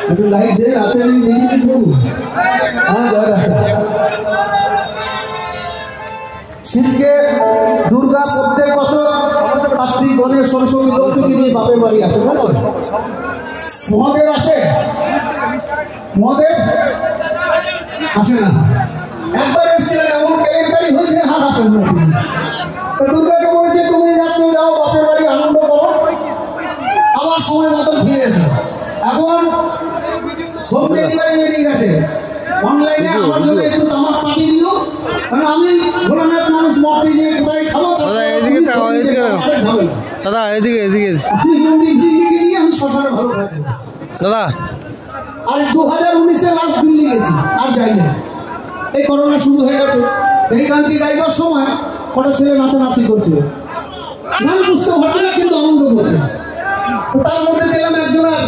একটু লাইট দেন, আছে শীতকে দুর্গা প্রত্যেক বছর কার্তিক গণেশ সরস্বতী লক্ষ্মী নিয়ে বাপের বাড়ি আসে। মহাদেব আসে? মহাদেব আসে না। একবার এসেছিলেন, এমন কেলেঙ্কারি হয়েছে, হাত আসেন না। দুর্গাকে বলেছে তুমি যাচ্ছ, যাও বাপের বাড়ি আনন্দ করো, আবার সময় মতো ফিরে এসো। এখন হোম ডেলিভারি বেরিয়ে গেছে, অনলাইনে আমার জন্য একটু তামাক পাঠিয়ে দিও, কারণ আমি ভোলানাথ মানুষ মরতে গিয়ে কোথায় খাবো। দাদা এদিকে দাদা, এদিকে আমি মন্দির দিল্লি গিয়ে আমি শ্মশানে ভালো থাকবো দাদা। আর 2019-এ লাস্ট দিল্লি গেছি, আর যাই না। এই করোনা শুরু হয়ে গেছে। এই গানটি গাইবার সময় কটা ছেলে নাচানাচি করছে, গান বুঝতে পারছে না কিন্তু আনন্দ করছে। তার মধ্যে দেখলাম একজনের